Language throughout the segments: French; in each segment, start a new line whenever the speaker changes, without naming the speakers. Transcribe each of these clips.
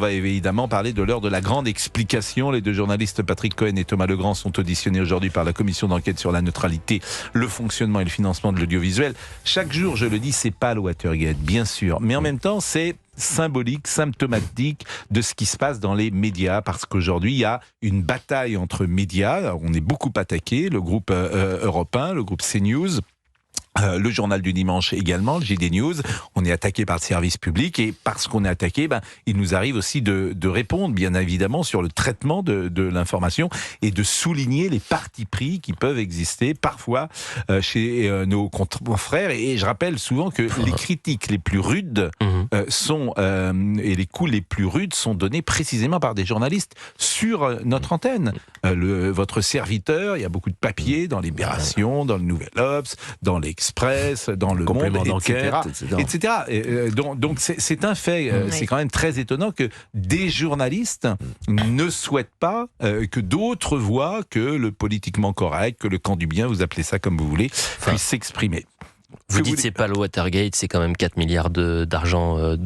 On va évidemment parler de l'heure de la grande explication. Les deux journalistes Patrick Cohen et Thomas Legrand sont auditionnés aujourd'hui par la commission d'enquête sur la neutralité, le fonctionnement et le financement de l'audiovisuel. Chaque jour, je le dis, c'est pas le Watergate, bien sûr, mais en même temps, c'est symbolique, symptomatique de ce qui se passe dans les médias, parce qu'aujourd'hui, il y a une bataille entre médias. Alors, on est beaucoup attaqué, le groupe Europe 1, le groupe CNews, le journal du dimanche également, le JD News. On est attaqué par le service public, et parce qu'on est attaqué, il nous arrive aussi de répondre, bien évidemment, sur le traitement de l'information et de souligner les partis pris qui peuvent exister parfois chez nos confrères. Et je rappelle souvent que les critiques les plus rudes et les coups les plus rudes sont donnés précisément par des journalistes sur notre antenne. Votre serviteur, il y a beaucoup de papiers dans Libération, dans le Nouvel Obs, dans l'Express, dans le Monde, etc. Donc c'est un fait. C'est quand même très étonnant que des journalistes ne souhaitent pas que d'autres voix, que le politiquement correct, que le camp du bien, vous appelez ça comme vous voulez, puisse s'exprimer.
Vous dites c'est pas le Watergate, c'est quand même 4 milliards d'argent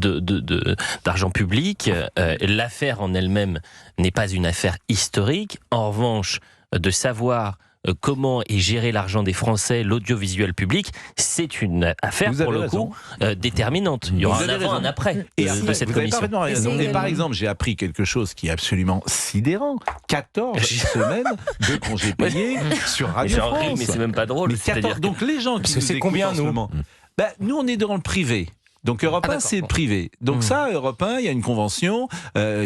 d'argent public. L'affaire en elle-même n'est pas une affaire historique. En revanche, de savoir comment est géré l'argent des Français, l'audiovisuel public, c'est une affaire pour le coup déterminante. Il y aura un avant, un après de cette commission.
Et par exemple, j'ai appris quelque chose qui est absolument sidérant. 14 semaines de congés payés sur Radio France.
Mais c'est même pas drôle.
Donc les gens qui nous écoutent en ce moment, nous on est dans le privé. Donc Europe 1, c'est privé. Donc ça, Europe 1, il y a une convention,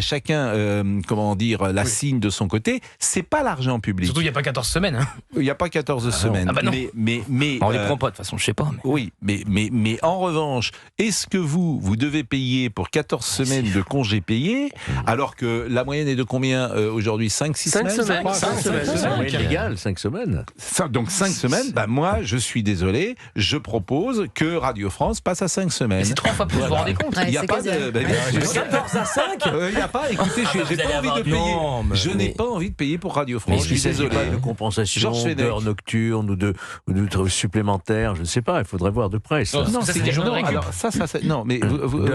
chacun, la signe de son côté. C'est pas l'argent public.
Surtout, il n'y a pas 14 semaines.
Il n'y a pas 14 semaines.
Non.
Mais
on les prend pas, de toute façon, je sais pas.
Oui, mais en revanche, est-ce que vous devez payer pour 14 semaines de congés payés, alors que la moyenne est de combien aujourd'hui? 5-6 semaines?
5 semaines.
Légal, 5 semaines.
Donc 5 semaines, moi, je suis désolé, je propose que Radio France passe à 5 semaines.
C'est 3 fois plus, vous vous rendez compte?
Il n'y a pas de
14 à 5.
Il n'y a pas, écoutez, j'ai pas envie de payer. Je n'ai pas envie de payer pour Radio France.
Je suis désolé. Pas de compensation d'heures nocturnes ou de supplémentaires, je ne sais pas, il faudrait voir de près. Ça.
Non, c'est des journées de récup.
Alors ça, non, mais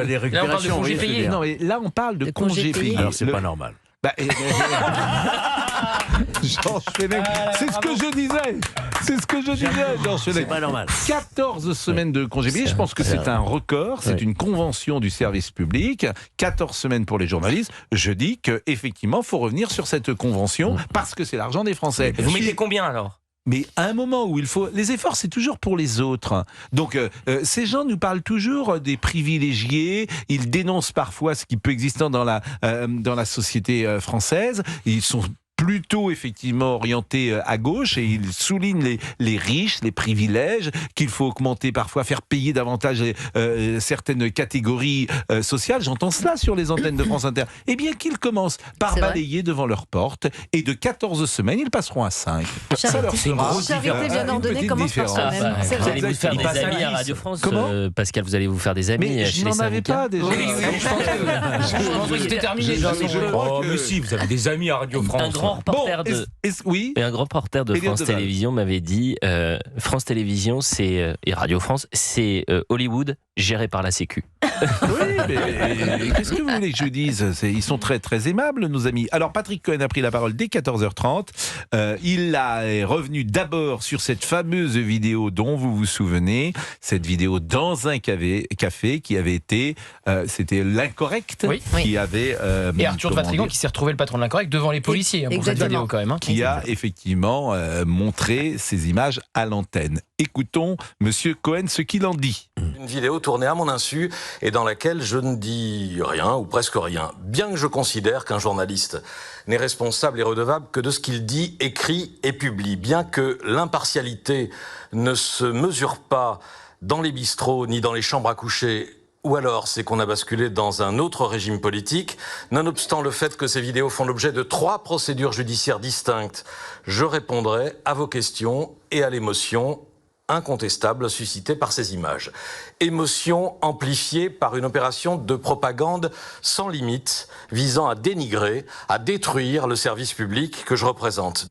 les récupérations,
non, mais là, on parle de congés payés.
Alors, c'est pas normal.
Georges Fenech, c'est ce que je disais. Georges Fenech.
C'est pas normal.
14 semaines de congés payés, je pense que c'est un record, c'est une convention du service public. 14 semaines pour les journalistes. Je dis qu'effectivement, il faut revenir sur cette convention parce que c'est l'argent des Français.
Vous mettez combien alors?
Mais à un moment où il faut... Les efforts, c'est toujours pour les autres. Donc, ces gens nous parlent toujours des privilégiés. Ils dénoncent parfois ce qui peut exister dans la société française. Ils sont plutôt effectivement orientés à gauche, et ils soulignent les riches, les privilèges, qu'il faut augmenter, parfois faire payer davantage certaines catégories sociales. J'entends cela sur les antennes de France Inter. Eh bien, qu'ils commencent par balayer devant leur porte, et de 14 semaines, ils passeront à 5. Ça leur fera
Charité bien ordonnée commence par soi-même.
Vous allez vous faire des amis à Radio France. Pascal, vous allez vous faire des amis.
Mais je n'en avais pas déjà.
Je pense que c'était terminé.
Mais si, vous avez des amis à Radio France.
Un grand reporter de France Télévisions m'avait dit France Télévisions et Radio France, c'est Hollywood géré par la Sécu.
Oui, mais qu'est-ce que vous voulez que je dise? Ils sont très très aimables, nos amis. Alors Patrick Cohen a pris la parole dès 14h30. Il est revenu d'abord sur cette fameuse vidéo dont vous vous souvenez, cette vidéo dans un café qui avait été, c'était l'Incorrect, qui avait...
et Arthur de Vatrigan qui s'est retrouvé le patron de l'Incorrect devant les policiers pour cette vidéo quand même.
Qui a effectivement montré ces images à l'antenne. Écoutons Monsieur Cohen ce qu'il en dit.
Une vidéo tournée à mon insu et dans laquelle je ne dis rien ou presque rien, bien que je considère qu'un journaliste n'est responsable et redevable que de ce qu'il dit, écrit et publie, bien que l'impartialité ne se mesure pas dans les bistrots ni dans les chambres à coucher. Ou alors, c'est qu'on a basculé dans un autre régime politique. Nonobstant le fait que ces vidéos font l'objet de 3 procédures judiciaires distinctes, je répondrai à vos questions et à l'émotion incontestable suscitée par ces images. Émotion amplifiée par une opération de propagande sans limite, visant à dénigrer, à détruire le service public que je représente.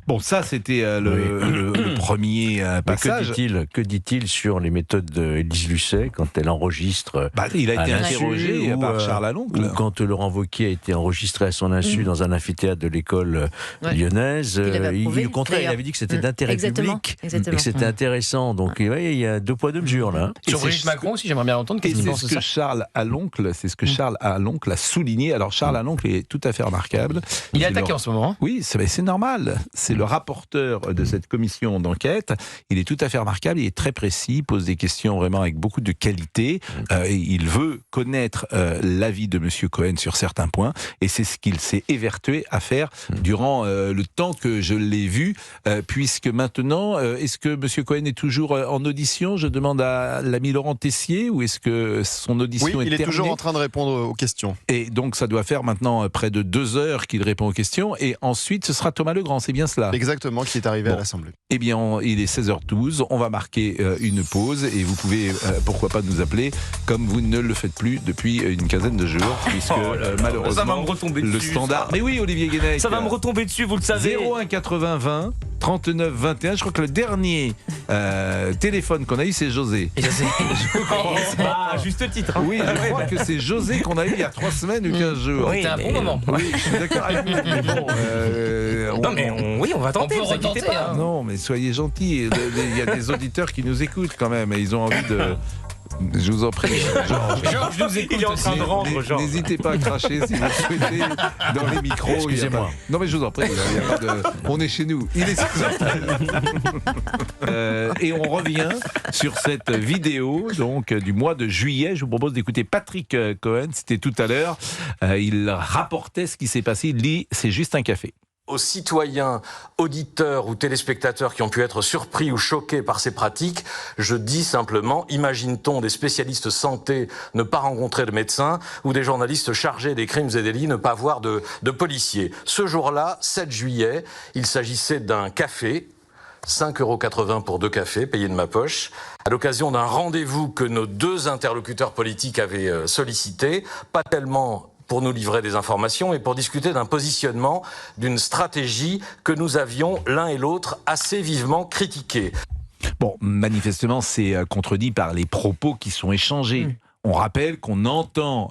Bon, ça, c'était le premier passage.
Que dit-il sur les méthodes d'Élise Lucet quand elle enregistre
il a été interrogé par Charles Aloncle.
Ou quand Laurent Wauquiez a été enregistré à son insu dans un amphithéâtre de l'école lyonnaise. Au contraire, il avait dit que c'était d'intérêt public et que c'était intéressant. Donc, il y a 2 poids 2 mesures là.
Sur Brigitte Macron aussi, j'aimerais bien l'entendre.
C'est ce que Charles Aloncle a souligné. Alors, Charles Aloncle est tout à fait remarquable.
Il est attaqué en ce moment.
Oui, c'est normal. C'est le rapporteur de cette commission d'enquête. Il est tout à fait remarquable. Il est très précis. Il pose des questions vraiment avec beaucoup de qualité. Il veut connaître l'avis de M. Cohen sur certains points. Et c'est ce qu'il s'est évertué à faire durant le temps que je l'ai vu. Puisque maintenant, est-ce que M. Cohen est toujours en audition? Je demande à l'ami Laurent Tessier. Ou est-ce que son audition est terminée?
Oui, il est toujours en train de répondre aux questions.
Et donc, ça doit faire maintenant près de 2 heures qu'il répond aux questions. Et ensuite, ce sera Thomas Legrand. C'est bien cela?
Exactement, qui est arrivé à l'Assemblée.
Eh bien, il est 16h12. On va marquer une pause. Et vous pouvez, pourquoi pas, nous appeler comme vous ne le faites plus depuis une quinzaine de jours. Puisque malheureusement,
ça va me retomber
le
dessus,
standard...
Ça.
Mais oui, Olivier Guénec.
Ça va me retomber dessus, vous le savez.
01 80 20 39 21. Je crois que le dernier téléphone qu'on a eu, c'est José.
C'est pas à juste titre.
Oui, je crois que c'est José qu'on a eu il y a 3 semaines ou 15 jours.
C'était un bon moment.
Oui, je suis d'accord avec vous. Mais bon,
on va tenter.
On peut retenter. Hein.
Non, mais soyez gentils. Il y a des auditeurs qui nous écoutent quand même et ils ont envie de... Je vous en prie,
Georges nous écoute.
Il est en train de rendre, Georges.
N'hésitez pas à cracher si vous le souhaitez dans les micros.
Excusez-moi.
Non mais je vous en prie, il y a pas de... on est chez nous. Il est 6h13. Et on revient sur cette vidéo donc du mois de juillet. Je vous propose d'écouter Patrick Cohen. C'était tout à l'heure. Il rapportait ce qui s'est passé. Il dit c'est juste un café.
Aux citoyens, auditeurs ou téléspectateurs qui ont pu être surpris ou choqués par ces pratiques, je dis simplement, imagine-t-on des spécialistes santé ne pas rencontrer de médecins ou des journalistes chargés des crimes et délits ne pas voir de policiers. Ce jour-là, 7 juillet, il s'agissait d'un café, 5,80 € pour 2 cafés, payés de ma poche, à l'occasion d'un rendez-vous que nos 2 interlocuteurs politiques avaient sollicité, pas tellement pour nous livrer des informations et pour discuter d'un positionnement, d'une stratégie que nous avions l'un et l'autre assez vivement critiquée.
Bon, manifestement, c'est contredit par les propos qui sont échangés. On rappelle qu'on entend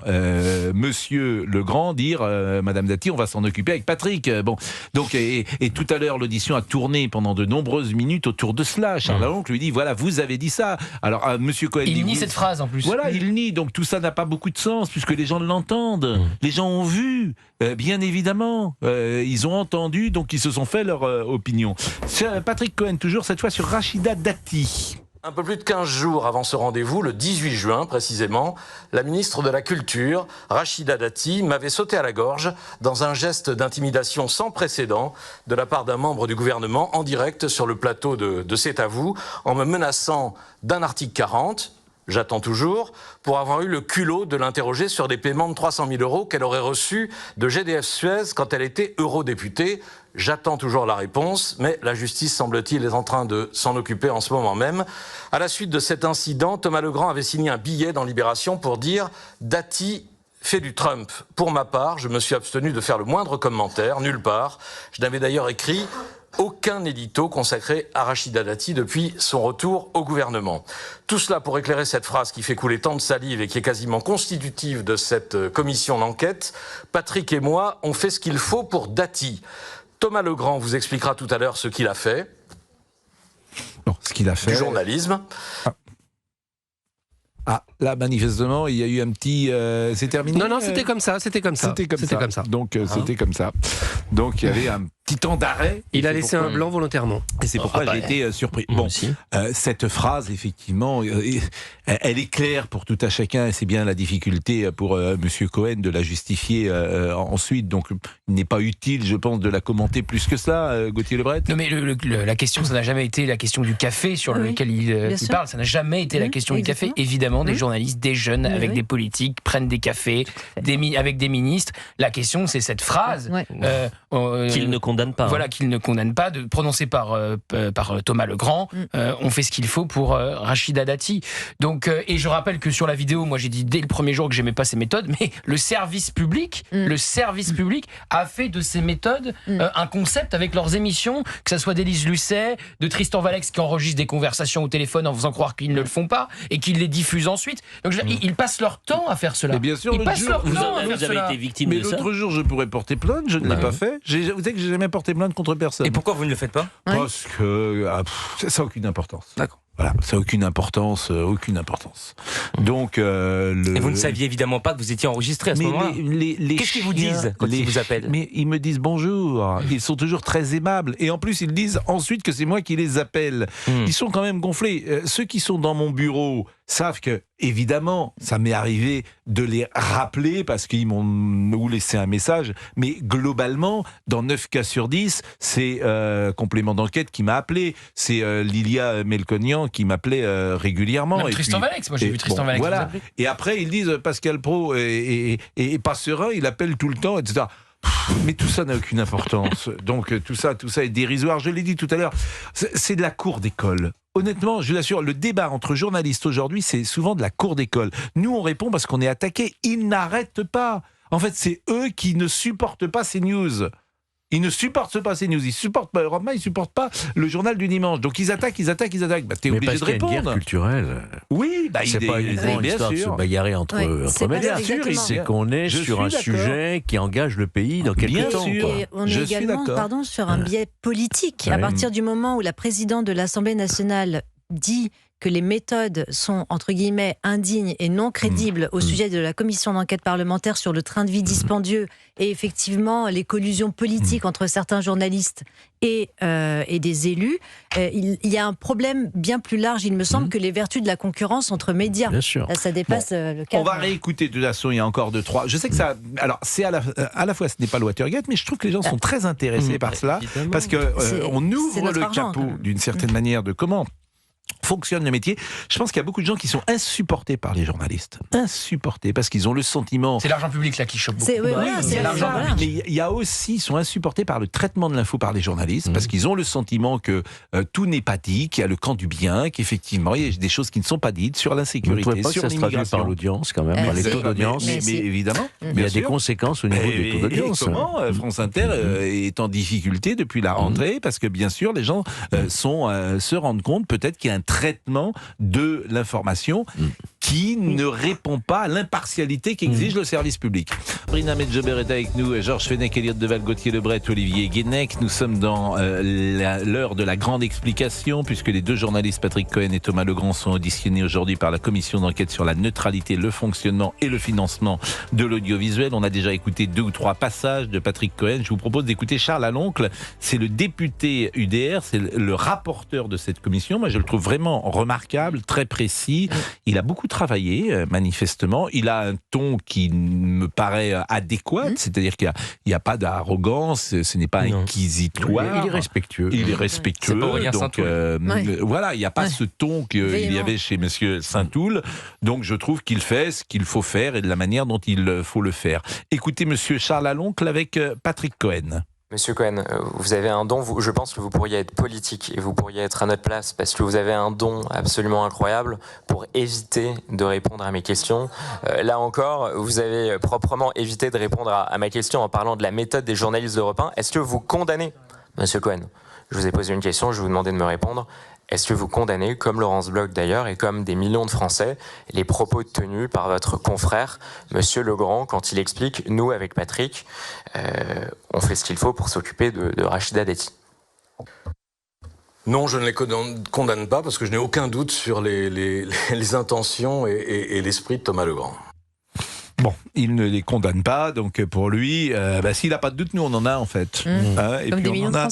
Monsieur Legrand dire Madame Dati, on va s'en occuper avec Patrick. Bon, donc et tout à l'heure l'audition a tourné pendant de nombreuses minutes autour de cela. Charles Aloncle lui dit voilà, vous avez dit ça. Alors Monsieur Cohen
il
dit,
nie cette phrase en plus.
Voilà, il nie. Donc tout ça n'a pas beaucoup de sens puisque les gens l'entendent. Les gens ont vu, bien évidemment. Ils ont entendu, donc ils se sont fait leur opinion. Patrick Cohen toujours cette fois sur Rachida Dati.
Un peu plus de 15 jours avant ce rendez-vous, le 18 juin précisément, la ministre de la Culture, Rachida Dati, m'avait sauté à la gorge dans un geste d'intimidation sans précédent de la part d'un membre du gouvernement en direct sur le plateau de C'est à vous, en me menaçant d'un article 40, j'attends toujours, pour avoir eu le culot de l'interroger sur des paiements de 300 000 € qu'elle aurait reçus de GDF Suez quand elle était eurodéputée. J'attends toujours la réponse, mais la justice, semble-t-il, est en train de s'en occuper en ce moment même. À la suite de cet incident, Thomas Legrand avait signé un billet dans Libération pour dire « Dati fait du Trump ». Pour ma part, je me suis abstenu de faire le moindre commentaire, nulle part. Je n'avais d'ailleurs écrit aucun édito consacré à Rachida Dati depuis son retour au gouvernement. Tout cela pour éclairer cette phrase qui fait couler tant de salive et qui est quasiment constitutive de cette commission d'enquête. Patrick et moi, on fait ce qu'il faut pour Dati. Thomas Legrand vous expliquera tout à l'heure ce qu'il a fait.
Non, ce qu'il a fait.
Du journalisme.
Là, manifestement, il y a eu un petit... c'est terminé.
Non, c'était comme ça. C'était comme ça.
Donc, c'était comme ça. Donc, il y avait un petit temps d'arrêt.
Il a laissé un blanc volontairement.
Et c'est pourquoi j'ai été surpris. Bon, cette phrase, effectivement, elle est claire pour tout à chacun. Et c'est bien la difficulté pour Monsieur Cohen de la justifier ensuite. Donc, il n'est pas utile, je pense, de la commenter plus que ça, Gauthier Lebret.
Non, mais la question, ça n'a jamais été la question du café sur lequel il parle. Ça n'a jamais été la question du café. Évidemment, des journalistes, des jeunes, avec des politiques, prennent des cafés, avec des ministres. La question, c'est cette phrase
qu'il ne condamne pas.
Voilà, qu'il ne condamne pas, prononcée par Thomas Legrand. On fait ce qu'il faut pour Rachida Dati. Donc, et je rappelle que sur la vidéo, moi j'ai dit dès le premier jour que j'aimais pas ces méthodes, mais le service public a fait de ces méthodes un concept avec leurs émissions, que ça soit d'Élise Lucet, de Tristan Valex qui enregistre des conversations au téléphone en faisant croire qu'ils ne le font pas et qu'ils les diffusent ensuite. Donc ils passent leur temps à faire cela.
Et bien sûr,
ils passent leur temps à faire
vous avez
cela.
été victime
mais
de ça.
l'autre jour, je pourrais porter plainte, je ne l'ai pas fait. Vous savez que j'ai jamais porté plainte contre personne.
Et pourquoi vous ne le faites pas?
Parce que ça n'a aucune importance.
D'accord.
Voilà, ça n'a aucune importance. Donc,
Et vous ne saviez évidemment pas que vous étiez enregistré à ce moment-là. Qu'est-ce qu'ils vous disent quand ils vous appellent?
Mais ils me disent bonjour. Ils sont toujours très aimables. Et en plus, ils disent ensuite que c'est moi qui les appelle. Ils sont quand même gonflés. Ceux qui sont dans mon bureau savent que, évidemment, ça m'est arrivé de les rappeler parce qu'ils m'ont laissé un message. Mais globalement, dans 9 cas sur 10, c'est Complément d'enquête qui m'a appelé. C'est Lilia Melconian qui m'appelait régulièrement.
Même Tristan Valex, moi j'ai vu Tristan Valex.
Voilà. Et après, ils disent Pascal Praud est pas serein, il appelle tout le temps, etc. Mais tout ça n'a aucune importance. Donc tout ça est dérisoire. Je l'ai dit tout à l'heure, c'est de la cour d'école. Honnêtement, je vous assure, le débat entre journalistes aujourd'hui, c'est souvent de la cour d'école. Nous, on répond parce qu'on est attaqué. Ils n'arrêtent pas. En fait, c'est eux qui ne supportent pas ces news. Ils ne supportent pas ces news, ils ne supportent pas Europe 1, ils ne supportent pas le journal du dimanche. Donc ils attaquent. T'es obligé de répondre.
Mais parce qu'il y a une guerre culturelle.
Oui,
c'est pas uniquement une histoire de se bagarrer entre médias. C'est qu'on est sur un sujet qui engage le pays dans quelques temps.
Et on est également sur un biais politique. À partir du moment où la présidente de l'Assemblée nationale dit que les méthodes sont, entre guillemets, indignes et non crédibles au sujet de la commission d'enquête parlementaire sur le train de vie dispendieux et effectivement les collusions politiques entre certains journalistes et des élus, il y a un problème bien plus large, il me semble, que les vertus de la concurrence entre médias.
Bien sûr.
Là, ça dépasse le cadre.
On va réécouter, de toute façon, il y a encore 2-3. Je sais que ça... Alors, c'est à la fois, ce n'est pas le Watergate, mais je trouve que les gens sont très intéressés par cela, parce qu'on ouvre le capot, d'une certaine manière, de comment fonctionne le métier. Je pense qu'il y a beaucoup de gens qui sont insupportés par les journalistes. Insupportés, parce qu'ils ont le sentiment...
C'est l'argent public là qui choque beaucoup.
C'est l'argent public.
Mais il y a aussi, ils sont insupportés par le traitement de l'info par les journalistes, parce qu'ils ont le sentiment que tout n'est pas dit, qu'il y a le camp du bien, qu'effectivement, il y a des choses qui ne sont pas dites sur l'insécurité,
sur
sur
l'immigration. Ça se traduit par l'audience, quand même, par les taux d'audience.
Mais évidemment.
Il y a des conséquences au niveau des taux d'audience.
Comment France Inter est en difficulté depuis la rentrée, parce que bien sûr, les gens se rendent compte peut-être qu'il y a un traitement de l'information qui ne répond pas à l'impartialité qu'exige le service public. Brina Medjeber est avec nous, Georges Fenech, Elliott Deval, Gauthier Lebret, Olivier Guénec. Nous sommes dans l'heure de la grande explication, puisque les deux journalistes Patrick Cohen et Thomas Legrand sont auditionnés aujourd'hui par la commission d'enquête sur la neutralité, le fonctionnement et le financement de l'audiovisuel. On a déjà écouté 2 ou 3 passages de Patrick Cohen. Je vous propose d'écouter Charles Aloncle. C'est le député UDR, c'est le rapporteur de cette commission. Moi, je le trouve vraiment remarquable, très précis. Il a beaucoup travaillé, manifestement. Il a un ton qui me paraît adéquat, c'est-à-dire qu'il n'y a pas d'arrogance, ce n'est pas inquisitoire.
Il est respectueux.
Il est respectueux. Donc, voilà, il n'y a pas ce ton qu'il y avait chez M. Saint-Toul. Donc, je trouve qu'il fait ce qu'il faut faire et de la manière dont il faut le faire. Écoutez M. Charles Aloncle avec Patrick Cohen.
Monsieur Cohen, vous avez un don, je pense que vous pourriez être politique et vous pourriez être à notre place parce que vous avez un don absolument incroyable pour éviter de répondre à mes questions. Là encore, vous avez proprement évité de répondre à ma question en parlant de la méthode des journalistes d'Europe 1. Est-ce que vous condamnez, Monsieur Cohen, je vous ai posé une question, je vous demandais de me répondre. Est-ce que vous condamnez, comme Laurence Bloch d'ailleurs, et comme des millions de Français, les propos tenus par votre confrère, Monsieur Legrand, quand il explique, nous avec Patrick, on fait ce qu'il faut pour s'occuper de Rachida Dati?
Non, je ne les condamne pas parce que je n'ai aucun doute sur les intentions et l'esprit de Thomas Legrand.
Bon, il ne les condamne pas, donc pour lui, s'il n'a pas de doute, nous on en a en fait. Et
comme
puis
on en a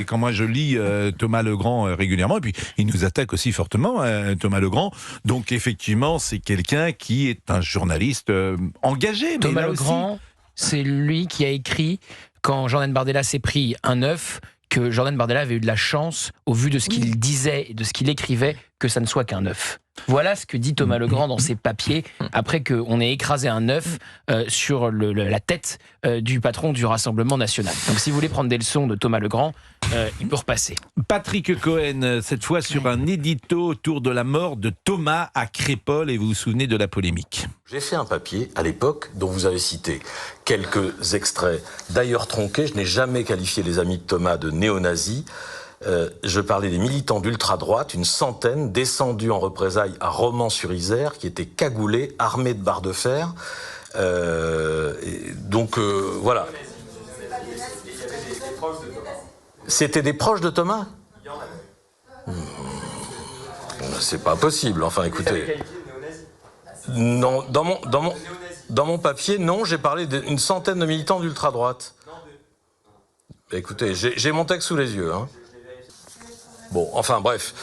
quand moi je lis Thomas Legrand régulièrement, et puis il nous attaque aussi fortement, Thomas Legrand. Donc effectivement, c'est quelqu'un qui est un journaliste engagé.
Thomas Legrand, c'est lui qui a écrit, quand Jordan Bardella s'est pris un œuf, que Jordan Bardella avait eu de la chance, au vu de ce qu'il disait et de ce qu'il écrivait, que ça ne soit qu'un œuf. Voilà ce que dit Thomas Legrand dans ses papiers, après qu'on ait écrasé un œuf sur la tête du patron du Rassemblement national. Donc si vous voulez prendre des leçons de Thomas Legrand, il peut repasser.
Patrick Cohen, cette fois sur un édito autour de la mort de Thomas à Crépol, et vous vous souvenez de la polémique.
J'ai fait un papier à l'époque dont vous avez cité quelques extraits, d'ailleurs tronqués. Je n'ai jamais qualifié les amis de Thomas de néo-nazis. Je parlais des militants d'ultra-droite, une centaine descendus en représailles à Romans-sur-Isère, qui étaient cagoulés, armés de barres de fer. Voilà. C'était des proches de Thomas ? C'est pas possible. Enfin, écoutez. Non, dans mon papier, non, j'ai parlé d'une centaine de militants d'ultra-droite. Écoutez, j'ai mon texte sous les yeux, hein. Bon, enfin bref.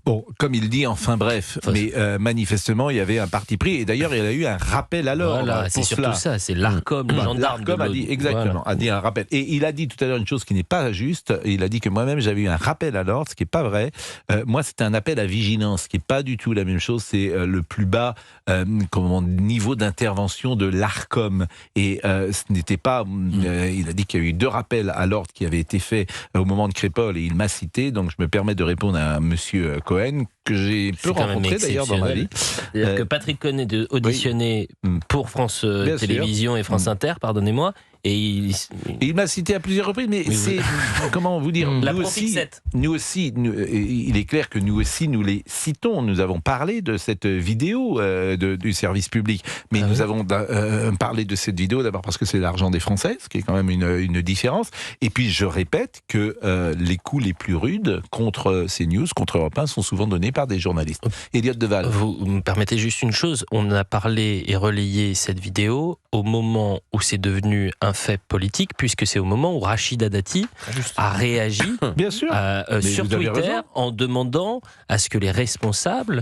Bon, comme il dit, enfin bref, mais manifestement, il y avait un parti pris, et d'ailleurs, il y a eu un rappel à l'ordre.
Voilà, c'est surtout ça, c'est l'ARCOM, le gendarme.
L'ARCOM a dit, exactement, a dit un rappel. Et il a dit tout à l'heure une chose qui n'est pas juste, il a dit que moi-même, j'avais eu un rappel à l'ordre, ce qui n'est pas vrai. Moi, c'était un appel à vigilance, ce qui n'est pas du tout la même chose, c'est le plus bas niveau d'intervention de l'ARCOM. Et ce n'était pas... il a dit qu'il y a eu 2 rappels à l'ordre qui avaient été faits au moment de Crépol, et il m'a cité, donc je me permets de répondre à monsieur Cohen, que j'ai peu rencontré d'ailleurs dans ma vie.
C'est-à-dire que Patrick Cohen est auditionné pour France Télévisions et France Inter, pardonnez-moi, et
il m'a cité à plusieurs reprises, mais c'est... Comment vous dire, nous aussi, il est clair que nous aussi, nous les citons. Nous avons parlé de cette vidéo du service public, mais nous avons parlé de cette vidéo d'abord parce que c'est l'argent des Français, ce qui est quand même une différence. Et puis, je répète que les coups les plus rudes contre CNews, contre Europe 1, sont souvent donnés par des journalistes. Elliott Deval.
Vous me permettez juste une chose, on a parlé et relayé cette vidéo au moment où c'est devenu un fait politique, puisque c'est au moment où Rachida Dati a réagi
bien sûr.
Sur Twitter en demandant à ce que les responsables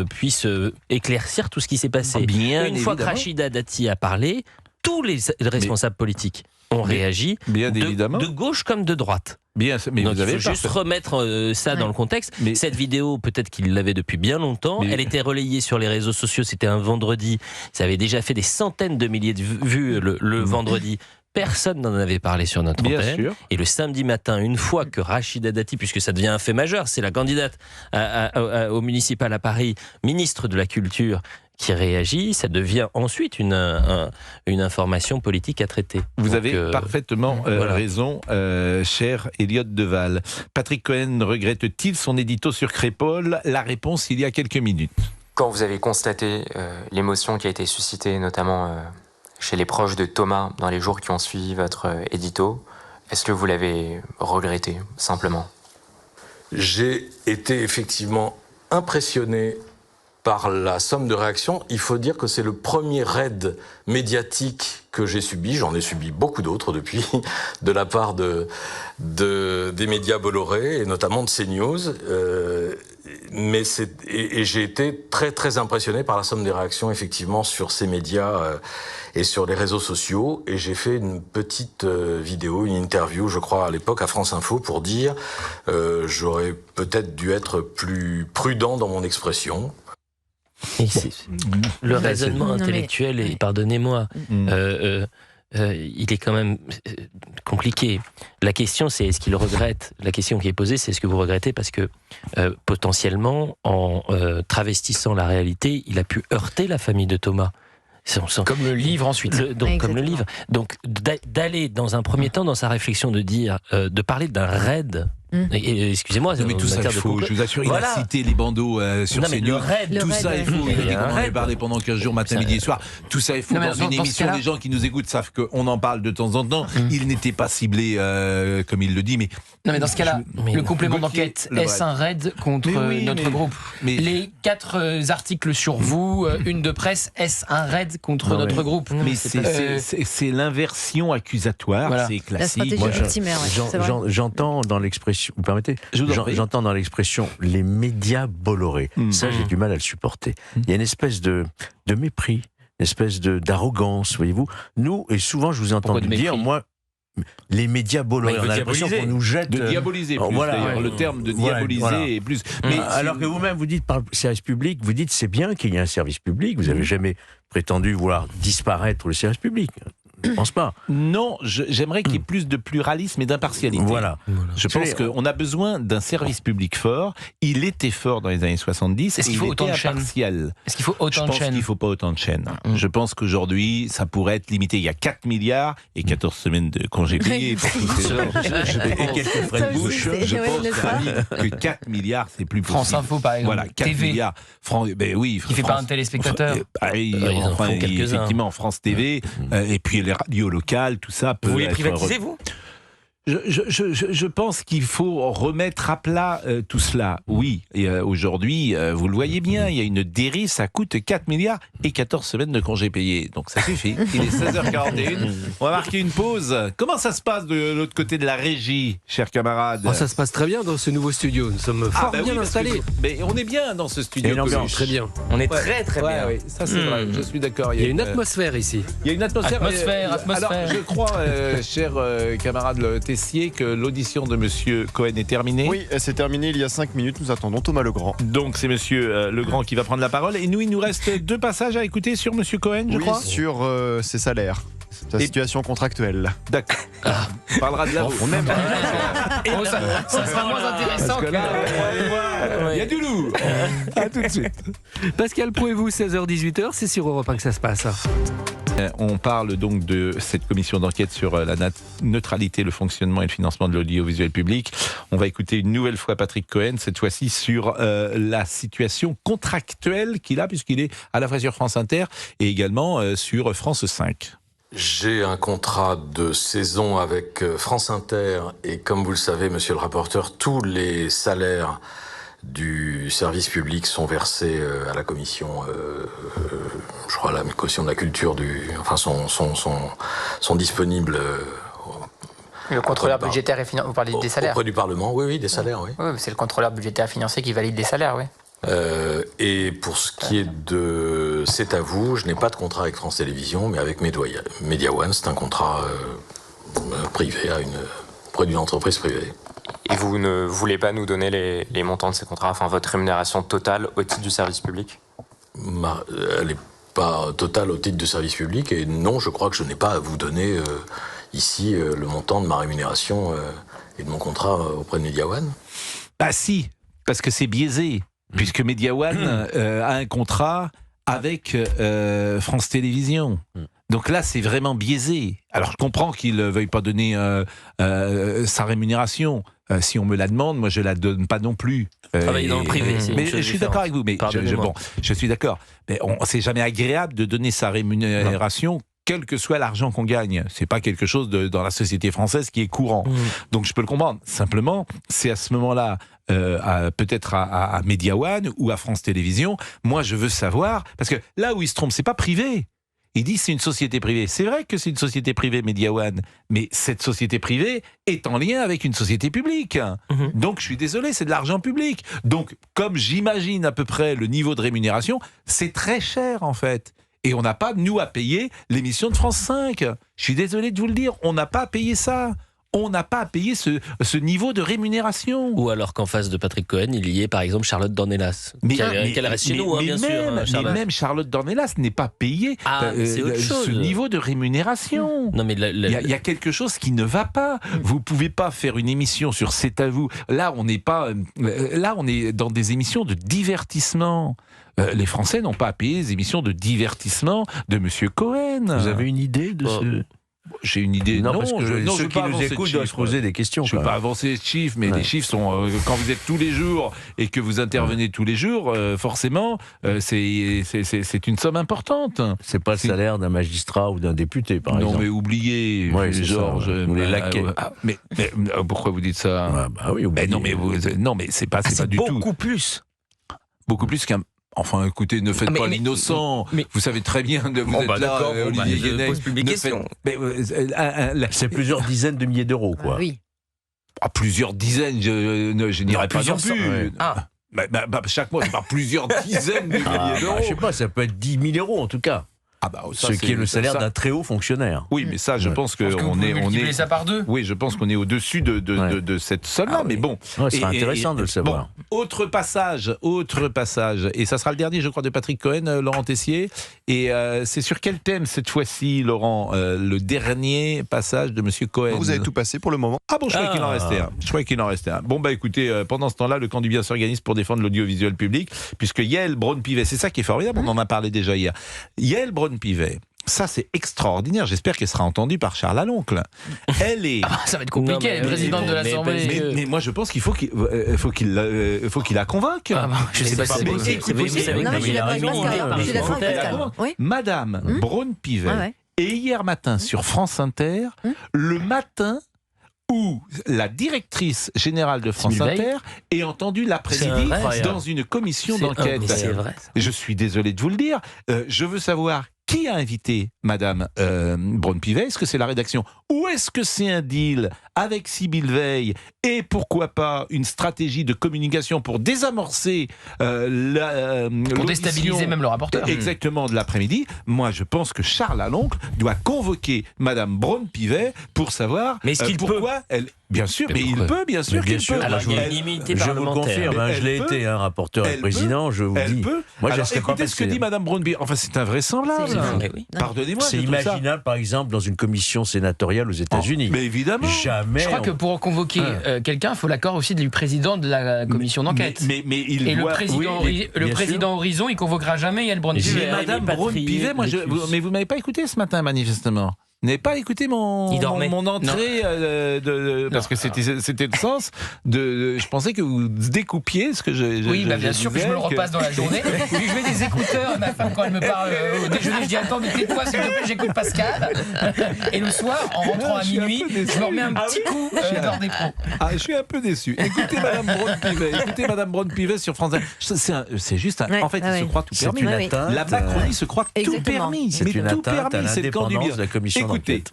puissent éclaircir tout ce qui s'est passé. Une fois que Rachida Dati a parlé, tous les responsables politiques ont réagi, de gauche comme de droite.
Mais
donc il faut juste remettre ça dans le contexte. Mais cette vidéo, peut-être qu'il l'avait depuis bien longtemps, elle était relayée sur les réseaux sociaux, c'était un vendredi, ça avait déjà fait des centaines de milliers de vues le vendredi. Personne n'en avait parlé sur notre antenne. Sûr. Et le samedi matin, une fois que Rachida Dati, puisque ça devient un fait majeur, c'est la candidate au municipal à Paris, ministre de la Culture, qui réagit, ça devient ensuite une information politique à traiter.
Vous avez parfaitement raison, cher Elliott Deval. Patrick Cohen regrette-t-il son édito sur Crépol ? La réponse, il y a quelques minutes.
Quand vous avez constaté l'émotion qui a été suscitée, notamment chez les proches de Thomas dans les jours qui ont suivi votre édito, est-ce que vous l'avez regretté, simplement ?
J'ai été effectivement impressionné par la somme de réactions. Il faut dire que c'est le premier raid médiatique que j'ai subi. J'en ai subi beaucoup d'autres depuis, de la part des médias Bolloré, et notamment de CNews. Et j'ai été très très impressionné par la somme des réactions effectivement sur ces médias et sur les réseaux sociaux. Et j'ai fait une petite vidéo, une interview, je crois à l'époque à France Info, pour dire j'aurais peut-être dû être plus prudent dans mon expression.
Le raisonnement intellectuel, et pardonnez-moi, il est quand même compliqué. La question, c'est est-ce qu'il regrette ? La question qui est posée, c'est est-ce que vous regrettez parce que potentiellement, en travestissant la réalité, il a pu heurter la famille de Thomas.
Comme le livre ensuite.
Comme le livre. Donc d'aller dans un premier temps dans sa réflexion de parler d'un raid. Excusez-moi,
mais tout ça est faux, je vous assure, il a cité les bandeaux sur CNews. Tout ça est faux, il a dit qu'on en avait parlé pendant 15 jours, matin, midi et soir. Tout ça est faux dans une émission, les gens qui nous écoutent savent qu'on en parle de temps en temps. Il n'était pas ciblé, comme il le dit, mais...
Non mais dans ce cas-là, le complément d'enquête, est-ce un raid contre notre groupe ? Les 4 articles sur vous, une de presse, est-ce un raid contre notre groupe ?
Mais c'est l'inversion accusatoire, c'est classique.
J'entends dans l'expression, vous permettez ? J'entends dans l'expression les médias Bolloré. Ça, j'ai du mal à le supporter. Il y a une espèce de mépris, une espèce d'arrogance, voyez-vous. Nous, et souvent je vous entends dire, moi, les médias Bolloré. On a l'impression qu'on nous jette...
De diaboliser plus,
voilà,
le terme de diaboliser est plus...
Mais alors que vous-même, vous dites par le service public, vous dites c'est bien qu'il y ait un service public, vous n'avez jamais prétendu vouloir disparaître le service public. Je ne pense pas.
Non, j'aimerais qu'il y ait plus de pluralisme et d'impartialité.
Voilà.
Je pense qu'on a besoin d'un service public fort. Il était fort dans les années 70.
Est-ce qu'il faut autant de chaînes ? Est-ce qu'il faut autant de chaînes ?
Je pense qu'il ne faut pas autant de chaînes. Je pense qu'aujourd'hui, ça pourrait être limité. Il y a 4 milliards et 14 semaines de congés payés pour tous ces gens. Et quelques frais de bouche. Je pense que 4 milliards, c'est plus possible.
France Info, par exemple.
Voilà, 4
TV.
milliards. Ben oui,
qui ne fait pas un téléspectateur.
Effectivement, France TV. Et puis les radios locales, tout ça peut.
Vous voulez privatiser, vous ?
Je pense qu'il faut remettre à plat tout cela. Oui, et aujourd'hui, vous le voyez bien, il y a une dérive, ça coûte 4 milliards et 14 semaines de congés payés. Donc ça suffit. Il est 16h41. On va marquer une pause. Comment ça se passe de l'autre côté de la régie, chers camarades ?
Ça se passe très bien dans ce nouveau studio. Nous sommes fort bien installés.
Mais on est bien dans ce studio.
Très bien.
On est très bien.
Oui, ça c'est vrai, je suis d'accord.
Il y a une atmosphère ici.
Il y a une atmosphère.
Atmosphère.
Alors, je crois, chers camarades Tessier, que l'audition de Monsieur Cohen est terminée.
Oui, c'est terminé il y a 5 minutes. Nous attendons Thomas Legrand.
Donc c'est Monsieur Legrand qui va prendre la parole. Et nous, il nous reste 2 passages à écouter sur Monsieur Cohen, je crois.
Oui, sur ses salaires. Sa situation contractuelle.
D'accord. On parlera de la vôtre.
Ça sera moins intéressant que là.
Il y a du lourd. À tout de suite.
Pascal Pro et vous, 16h-18h, c'est sur Europe 1 que ça se passe.
On parle donc de cette commission d'enquête sur la neutralité, le fonctionnement et le financement de l'audiovisuel public. On va écouter une nouvelle fois Patrick Cohen, cette fois-ci sur la situation contractuelle qu'il a, puisqu'il est à la fois sur France Inter et également sur France 5.
J'ai un contrat de saison avec France Inter et comme vous le savez, monsieur le rapporteur, tous les salaires du service public sont versés à la commission, je crois à la commission de la culture, sont disponibles.
Le contrôleur budgétaire et financier, vous parlez des salaires ?
Auprès du Parlement, oui, des salaires, oui.
Oui, c'est le contrôleur budgétaire et financier qui valide les salaires, oui.
Et pour ce qui est de C'est à vous, je n'ai pas de contrat avec France Télévisions, mais avec Media One, c'est un contrat privé auprès d'une entreprise privée.
Et vous ne voulez pas nous donner les montants de ces contrats, enfin votre rémunération totale au titre du service public ?
Elle n'est pas totale au titre du service public, et non, je crois que je n'ai pas à vous donner ici le montant de ma rémunération et de mon contrat auprès de Media One.
Bah si, parce que c'est biaisé, puisque Media One a un contrat avec France Télévisions. Donc là, c'est vraiment biaisé. Alors, je comprends qu'il ne veuille pas donner sa rémunération. Si on me la demande, moi, je ne la donne pas non plus.
Travailler dans le privé, c'est
mais je suis d'accord avec vous. Mais je suis d'accord. Mais c'est jamais agréable de donner sa rémunération, quel que soit l'argent qu'on gagne. C'est pas quelque chose dans la société française qui est courant. Donc, je peux le comprendre. Simplement, c'est à ce moment-là, peut-être à Media One ou à France Télévisions, moi, je veux savoir, parce que là où il se trompe, c'est pas privé. Il dit c'est une société privée. C'est vrai que c'est une société privée, Media One, mais cette société privée est en lien avec une société publique. Donc je suis désolé, c'est de l'argent public. Donc comme j'imagine à peu près le niveau de rémunération, c'est très cher en fait. Et on n'a pas, nous, à payer l'émission de France 5. Je suis désolé de vous le dire, on n'a pas à payer ça. On n'a pas à payer ce niveau de rémunération.
Ou alors qu'en face de Patrick Cohen, il y ait par exemple Charlotte Dornelas. Qu'elle reste chez nous, bien sûr.
Mais même Charlotte Dornelas n'est pas payée
c'est autre chose.
Ce niveau de rémunération.
Non, mais
il y a quelque chose qui ne va pas. Vous ne pouvez pas faire une émission sur C'est à vous. Là, on n'est pas. Là, on est dans des émissions de divertissement. Les Français n'ont pas à payer les émissions de divertissement de Monsieur Cohen.
Vous avez une idée de ce...
J'ai une idée.
Non, parce que ceux qui nous écoutent doivent se poser des questions.
Je ne vais pas avancer les chiffres, mais les chiffres sont... quand vous êtes tous les jours et que vous intervenez tous les jours, forcément, c'est une somme importante.
C'est pas le salaire d'un magistrat ou d'un député, par exemple.
Non, mais oubliez, Georges.
Nous les laquais.
Mais pourquoi vous dites ça ?
Oui,
non, mais c'est pas du tout.
Beaucoup plus.
Beaucoup plus qu'un... Enfin, écoutez, ne faites pas l'innocent. Vous savez très bien de vous êtes là, Olivier Guénec.
Je pose plus mes questions.
C'est plusieurs dizaines de milliers d'euros, quoi.
Oui.
Plusieurs dizaines, je n'irai pas non plus. Chaque mois, c'est pas plusieurs dizaines de milliers d'euros.
Je sais pas, ça peut être 10 000 euros en tout cas. Ce qui est le salaire d'un très haut fonctionnaire.
Oui, mais ça, je pense qu'on est
ça par 2.
Oui, je pense qu'on est au-dessus de cette somme-là, mais bon.
Ce serait intéressant de le savoir.
Bon, autre passage, et ça sera le dernier, je crois, de Patrick Cohen, Laurent Tessier. Et c'est sur quel thème cette fois-ci, Laurent, le dernier passage de Monsieur Cohen?
Vous avez tout passé pour le moment.
Ah bon, je croyais qu'il en restait un. Bon, bah écoutez, pendant ce temps-là, le camp du bien s'organise pour défendre l'audiovisuel public, puisque Yael Braun-Pivet, c'est ça qui est formidable, on en a parlé déjà hier. Yael Braun-Pivet, ça c'est extraordinaire, j'espère qu'elle sera entendue par Charles Aloncle. Elle est...
ça va être compliqué, elle est présidente de l'Assemblée.
Mais moi je pense qu'il faut qu'il la convoque.
Je sais pas si c'est possible.
Non, je suis d'accord avec Pascal.
Madame Braun-Pivet, et hier matin sur France Inter, le matin où la directrice générale de France Inter est entendue l'après-midi dans une commission d'enquête.
C'est vrai.
Je suis désolé de vous le dire. Je veux savoir qui a invité Madame Braun-Pivet. Est-ce que c'est la rédaction ou est-ce que c'est un deal avec Sybille Veil et pourquoi pas une stratégie de communication pour désamorcer
pour déstabiliser même le rapporteur.
Exactement, de l'après-midi. Moi, je pense que Charles Aloncle doit convoquer Madame Braun-Pivet pour savoir pourquoi elle... Bien sûr, mais il peut, bien sûr qu'il peut.
Alors, il y a une immunité
je vous le
parlementaire.
confirme, je l'ai été, rapporteur et président, je vous dis.
Moi, écoutez ce que dit Madame Braun-Pivet. Enfin, c'est invraisemblable. Pardonnez-moi.
C'est imaginable, par exemple, dans une commission sénatoriale aux États-Unis.
Mais évidemment.
Jamais.
Je crois que pour convoquer quelqu'un, il faut l'accord aussi du président de la commission d'enquête.
Mais il
et
doit...
le président Horizon, il convoquera jamais Yael Braun-Pivet.
Madame Braun-Pivet, mais vous m'avez pas écouté ce matin, manifestement. N'avez pas écouté mon entrée parce que c'était le sens de je pensais que vous découpiez ce que
bien sûr que je me le repasse dans la journée. Puis je mets des écouteurs à ma femme quand elle me parle au déjeuner, je dis attends, mais tais-toi s'il te plaît, j'écoute Pascal. Et le soir, en rentrant à minuit, je me remets un petit coup dans des pros.
Je suis un peu déçu. Écoutez Madame Braun-Pivet sur France 1. C'est juste en fait, il se croit tout permis. La Macronie se croit tout permis.
C'est une atteinte à l'indépendance de la commission.
Écoutez.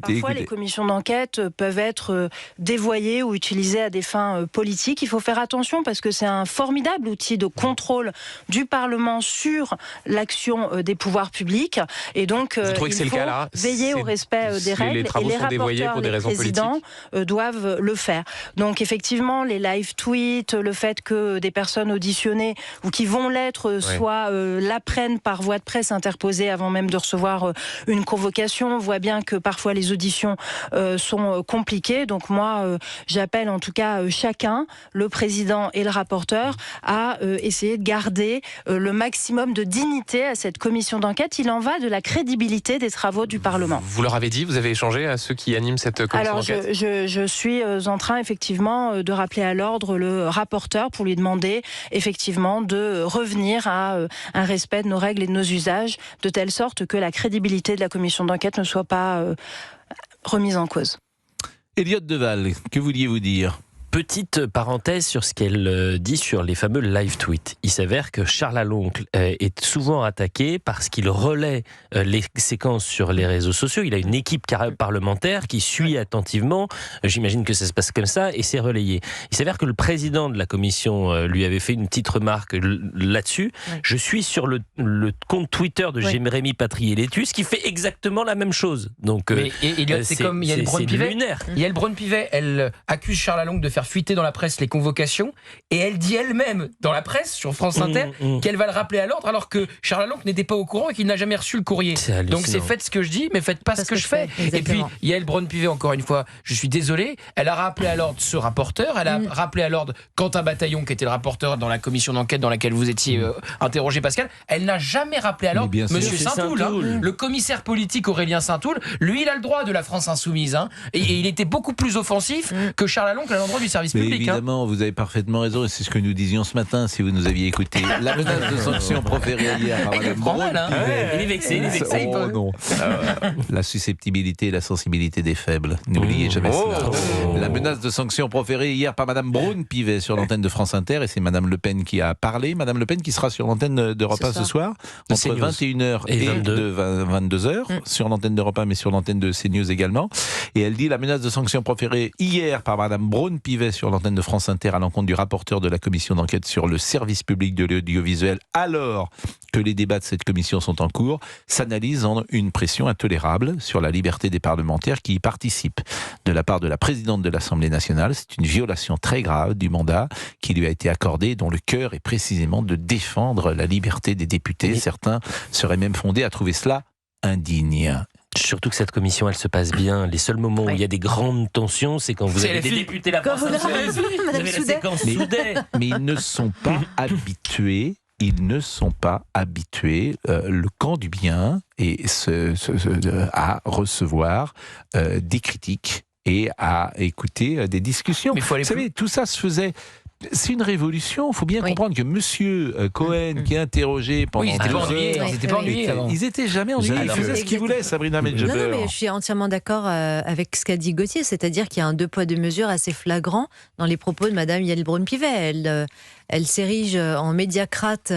Parfois, les commissions d'enquête peuvent être dévoyées ou utilisées à des fins politiques. Il faut faire attention parce que c'est un formidable outil de contrôle du Parlement sur l'action des pouvoirs publics. Et donc, il faut veiller au respect des règles. Et les rapporteurs, les présidents doivent le faire. Donc, effectivement, les live tweets, le fait que des personnes auditionnées ou qui vont l'être soit l'apprennent par voie de presse interposée avant même de recevoir une convocation. On voit bien que parfois les auditions sont compliquées. Donc moi, j'appelle en tout cas chacun, le président et le rapporteur, à essayer de garder le maximum de dignité à cette commission d'enquête. Il en va de la crédibilité des travaux du Parlement.
Vous leur avez dit, vous avez échangé à ceux qui animent cette commission d'enquête?
Alors je suis en train effectivement de rappeler à l'ordre le rapporteur pour lui demander effectivement de revenir à un respect de nos règles et de nos usages, de telle sorte que la crédibilité de la commission d'enquête ne soit pas remise en cause.
Elliott Deval, que vouliez-vous dire ?
Petite parenthèse sur ce qu'elle dit sur les fameux live tweets. Il s'avère que Charles Aloncle est souvent attaqué parce qu'il relaie les séquences sur les réseaux sociaux. Il a une équipe parlementaire qui suit attentivement. J'imagine que ça se passe comme ça et c'est relayé. Il s'avère que le président de la commission lui avait fait une petite remarque là-dessus. Ouais. Je suis sur le compte Twitter de Jérémy Patrier-Létus qui fait exactement la même chose. Donc,
c'est comme Yael Braun-Pivet. Yael Braun-Pivet, elle accuse Charles Aloncle de faire fuiter dans la presse les convocations et elle dit elle-même dans la presse sur France Inter qu'elle va le rappeler à l'ordre alors que Charles Aloncle n'était pas au courant et qu'il n'a jamais reçu le courrier. Donc c'est faites ce que je dis mais faites pas ce que je fais. Et puis Yael Braun-Pivet, encore une fois, je suis désolé, elle a rappelé à l'ordre ce rapporteur, elle a rappelé à l'ordre Quentin Bataillon qui était le rapporteur dans la commission d'enquête dans laquelle vous étiez interrogé, Pascal. Elle n'a jamais rappelé à l'ordre Monsieur Saint-Toul, le commissaire politique Aurélien Saint-Toul. Lui, il a le droit de la France insoumise et il était beaucoup plus offensif que Charles Aloncle à l'endroit du service public.
Évidemment, vous avez parfaitement raison et c'est ce que nous disions ce matin si vous nous aviez écouté. La menace de sanction proférée hier par Mme Braun-Pivet.
Il est vexé,
non. La susceptibilité et la sensibilité des faibles. N'oubliez jamais cela. La menace de sanction proférée hier par Mme Braun-Pivet sur l'antenne de France Inter et c'est Mme Le Pen qui a parlé. Mme Le Pen qui sera sur l'antenne d'Europe 1 ce soir entre 21h et 22h sur l'antenne d'Europe 1 mais sur l'antenne de CNews également. Et elle dit la menace de sanction proférée hier par Mme Braun-Pivet Pivet sur l'antenne de France Inter à l'encontre du rapporteur de la commission d'enquête sur le service public de l'audiovisuel, alors que les débats de cette commission sont en cours, s'analyse en une pression intolérable sur la liberté des parlementaires qui y participent. De la part de la présidente de l'Assemblée nationale, c'est une violation très grave du mandat qui lui a été accordé, dont le cœur est précisément de défendre la liberté des députés. Certains seraient même fondés à trouver cela indigne.
Surtout que cette commission, elle se passe bien. Les seuls moments où il y a des grandes tensions, c'est quand vous avez des députés là-bas. Vous avez la séquence Soudet.
Mais ils ne sont pas habitués. Ils ne sont pas habitués, le camp du bien, à recevoir des critiques et à écouter des discussions. Vous savez, tout ça se faisait... C'est une révolution. Il faut bien comprendre que Monsieur Cohen, qui est interrogé pendant
ils n'étaient pas ennuyés.
Ils n'étaient jamais ennuyés. Ils faisaient ce qu'ils voulaient, Sabrina Medjeber.
Non, mais je suis entièrement d'accord avec ce qu'a dit Gauthier, c'est-à-dire qu'il y a un deux poids deux mesures assez flagrant dans les propos de Madame Yael Braun-Pivet. Elle s'érige en médiacrate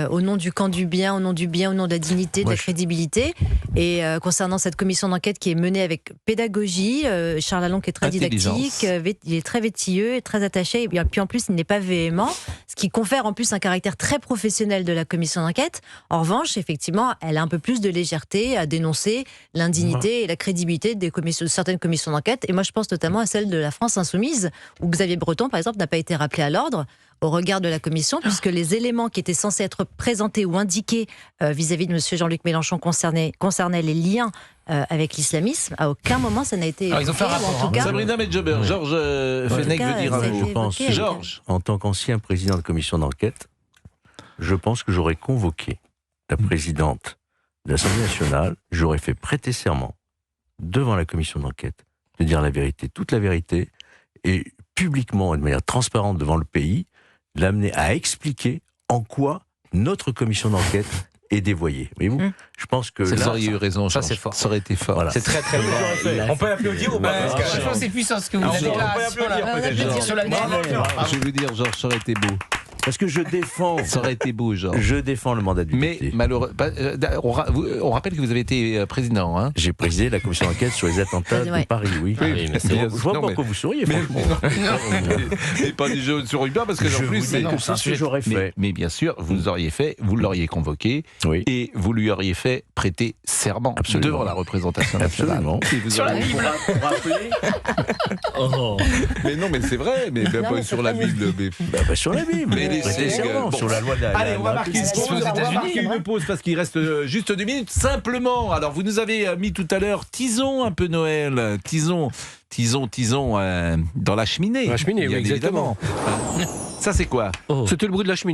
au nom du camp du bien, au nom de la dignité, de la crédibilité. Et concernant cette commission d'enquête qui est menée avec pédagogie, Charles Lalonde est très didactique, il est très vétilleux et très attaché. Et puis en plus, il n'est pas véhément, ce qui confère en plus un caractère très professionnel de la commission d'enquête. En revanche, effectivement, elle a un peu plus de légèreté à dénoncer l'indignité et la crédibilité de certaines commissions d'enquête. Et moi, je pense notamment à celle de la France Insoumise, où Xavier Breton, par exemple, n'a pas été rappelé à l'ordre au regard de la commission, puisque les éléments qui étaient censés être présentés ou indiqués vis-à-vis de M. Jean-Luc Mélenchon concernaient les liens avec l'islamisme. À aucun moment ça n'a été évoqué.
Ils ont fait un rapport.
Sabrina Medjeber, Georges Fenech veut dire un mot.
Je pense,
Georges,
en tant qu'ancien président de commission d'enquête, je pense que j'aurais convoqué la présidente de l'Assemblée nationale, j'aurais fait prêter serment devant la commission d'enquête, de dire la vérité, toute la vérité, et publiquement et de manière transparente devant le pays, l'amener à expliquer en quoi notre commission d'enquête est dévoyée. Voyez-vous, je pense que
vous auriez eu raison. Ça, c'est fort. Ça aurait été fort.
Voilà. C'est très très bien. On peut applaudir ou pas?
C'est puissant ce que vous avez là.
Je vais vous dire, Georges, ça aurait été beau.
Parce que je défends.
Ça aurait été beau, Georges.
Je défends le mandat du député.
Mais malheureusement, on rappelle que vous avez été président. Hein.
J'ai présidé la commission d'enquête sur les attentats de Paris, oui. Je vois pas pourquoi vous souriez, franchement.
Mais pas du jeu sur Rubin, parce que en plus,
c'est ce que j'aurais fait.
Mais bien sûr, vous l'auriez convoqué, et vous lui auriez fait prêter serment devant la représentation nationale.
Absolument.
Sur la Bible.
Mais non, mais c'est vrai, mais pas sur la Bible.
Sur la Bible. Sur la loi de la...
Allez, on va marquer une pause parce qu'il reste juste 2 minutes. Simplement, alors vous nous avez mis tout à l'heure, tisons un peu Noël, tisons dans la cheminée.
La cheminée, oui, exactement.
Ça, c'est quoi?
C'était le bruit de la cheminée.